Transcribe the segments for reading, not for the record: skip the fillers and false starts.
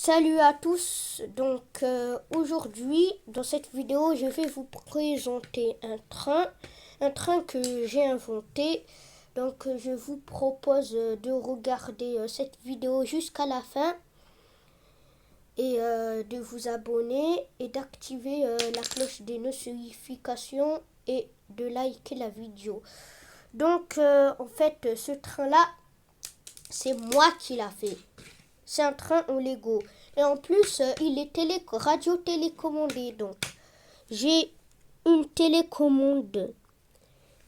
Salut à tous, aujourd'hui dans cette vidéo je vais vous présenter un train que j'ai inventé. Je vous propose de regarder cette vidéo jusqu'à la fin et de vous abonner et d'activer la cloche des notifications et de liker la vidéo. En fait ce train là c'est moi qui l'a fait. C'est un train en Lego. Et en plus, il est radio-télécommandé. Donc, j'ai une télécommande.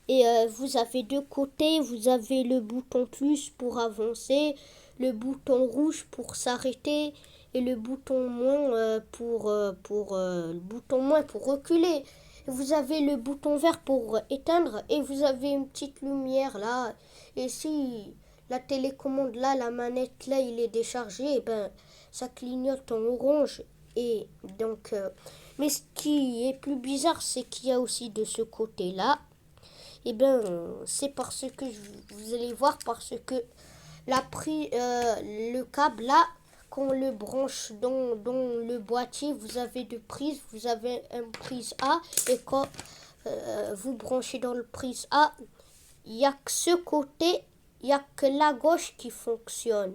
Et vous avez deux côtés. Vous avez le bouton plus pour avancer, le bouton rouge pour s'arrêter et le bouton moins le bouton moins pour reculer. Vous avez le bouton vert pour éteindre et vous avez une petite lumière là. Et si la télécommande là, la manette là, il est déchargé, ça clignote en orange. Mais ce qui est plus bizarre, c'est qu'il y a aussi de ce côté là. C'est parce que vous allez voir parce que le câble là, quand on le branche dans le boîtier, vous avez deux prises. Vous avez une prise A et quand vous branchez dans le prise A, il n'y a que ce côté. Il n'y a que la gauche qui fonctionne.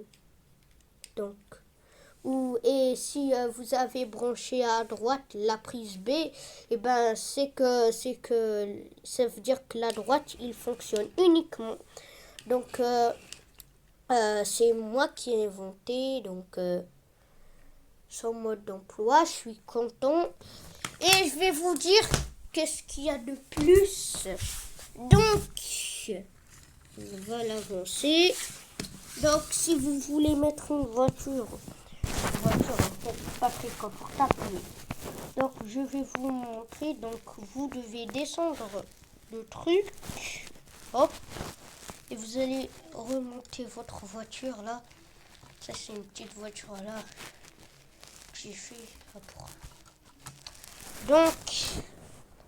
Et si vous avez branché à droite la prise B, c'est que ça veut dire que la droite il fonctionne uniquement. C'est moi qui ai inventé son mode d'emploi. Je suis content et je vais vous dire qu'est-ce qu'il y a de plus. On va l'avancer. Si vous voulez mettre une voiture pas très confortable. Je vais vous montrer. Vous devez descendre le truc. Hop. Et vous allez remonter votre voiture là. Ça, c'est une petite voiture là que j'ai fait.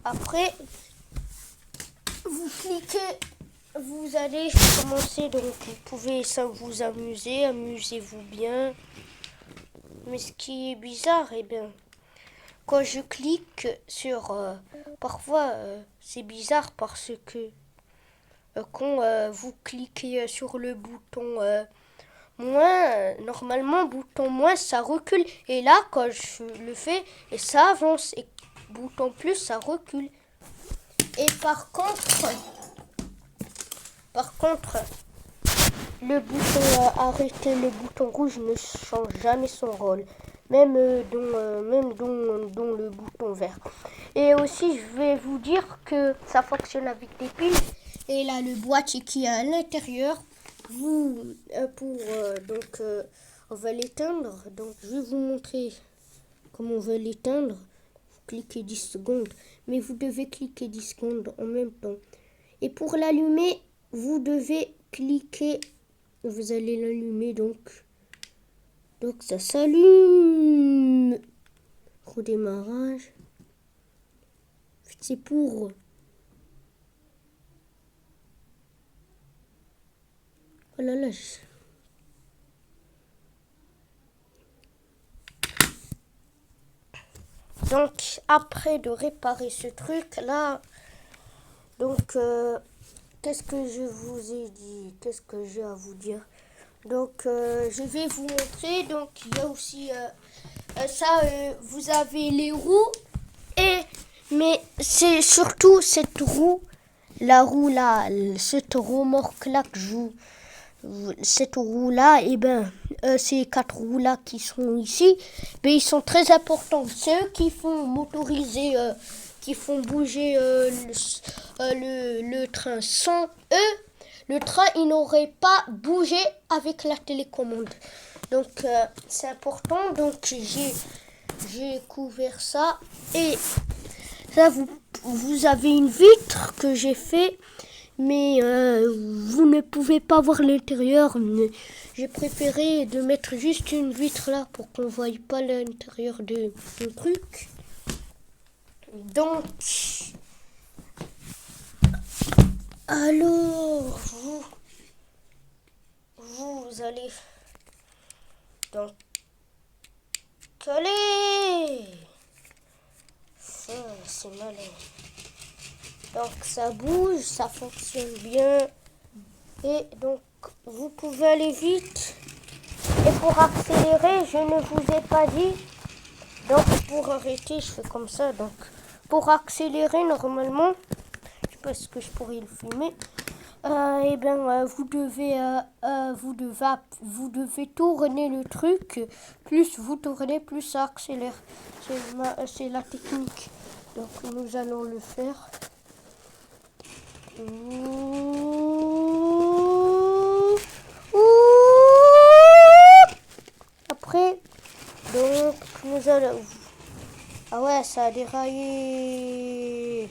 Après, vous cliquez. Vous allez commencer, vous pouvez vous amuser, amusez-vous bien. Mais ce qui est bizarre, quand je clique sur... parfois, c'est bizarre parce que quand vous cliquez sur le bouton moins, normalement, bouton moins, ça recule. Et là, quand je le fais, et ça avance. Et bouton plus, ça recule. Et par contre, le bouton arrêter, le bouton rouge ne change jamais son rôle, même dans le bouton vert. Et aussi, je vais vous dire que ça fonctionne avec des piles. Et là, le boîtier qui est à l'intérieur, on va l'éteindre. Je vais vous montrer comment on va l'éteindre. Vous cliquez 10 secondes, mais vous devez cliquer 10 secondes en même temps. Et pour l'allumer, vous devez cliquer, vous allez l'allumer, donc ça s'allume. Redémarrage. C'est pour... Oh là là. Après de réparer ce truc là, qu'est-ce que je vous ai dit? Qu'est-ce que j'ai à vous dire? Je vais vous montrer. Il y a aussi vous avez les roues. Mais c'est surtout cette roue. La roue là, cette remorque là que je vous... Cette roue là, ces quatre roues là qui sont ici, ils sont très importants. C'est eux qui font motoriser, qui font bouger le train. Sans eux, le train il n'aurait pas bougé avec la télécommande. C'est important. J'ai couvert ça. Et là vous avez une vitre que j'ai fait. Mais vous ne pouvez pas voir l'intérieur. J'ai préféré de mettre juste une vitre là pour qu'on ne voie pas l'intérieur du truc. Alors, vous allez allez. Ça, c'est malin. Donc ça bouge, ça fonctionne bien. Et donc vous pouvez aller vite. Et pour accélérer, je ne vous ai pas dit. Donc pour arrêter, je fais comme ça. Donc pour accélérer normalement, je sais pas ce que je pourrais le filmer. Vous devez tourner le truc. Plus vous tournez, plus ça accélère. C'est la technique. Donc nous allons le faire. Après, donc nous allons. Ah ouais, ça a déraillé.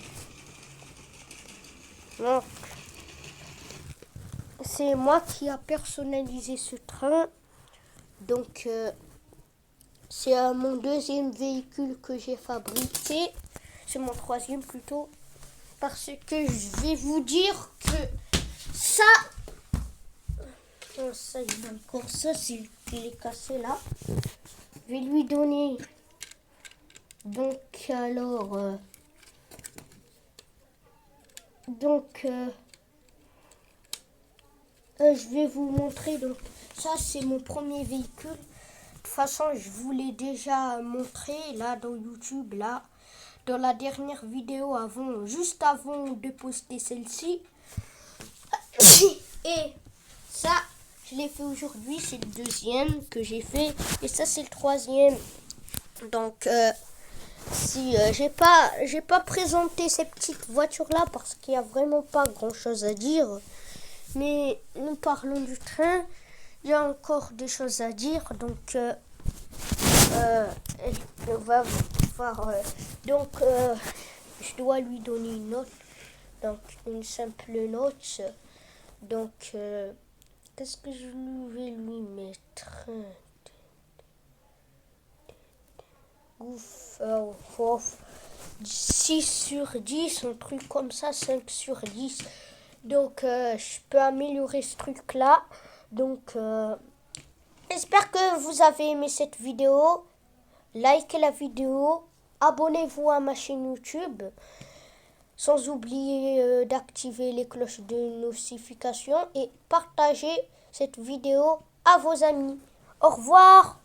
Donc, c'est moi qui a personnalisé ce train. Donc, c'est mon deuxième véhicule que j'ai fabriqué. C'est mon troisième plutôt. Parce que je vais vous dire que ça... Oh, ça, il a encore ça, il est cassé là. Je vais lui donner... Donc, alors... je vais vous montrer. Donc, ça, c'est mon premier véhicule. De toute façon, je vous l'ai déjà montré là dans YouTube, là. Dans la dernière vidéo juste avant de poster celle-ci. Et ça, je l'ai fait aujourd'hui. C'est le deuxième que j'ai fait. Et ça, c'est le troisième. Donc, si j'ai pas présenté ces petites voitures-là parce qu'il n'y a vraiment pas grand-chose à dire. Mais nous parlons du train. Il y a encore des choses à dire. Donc, on va voir. Donc, je dois lui donner une note. Donc, une simple note. Donc, qu'est-ce que je vais lui mettre? 6 sur 10, un truc comme ça, 5 sur 10. Donc, je peux améliorer ce truc-là. Donc, j'espère que vous avez aimé cette vidéo. Likez la vidéo. Abonnez-vous à ma chaîne YouTube. Sans oublier d'activer les cloches de notification. Et partagez cette vidéo à vos amis. Au revoir!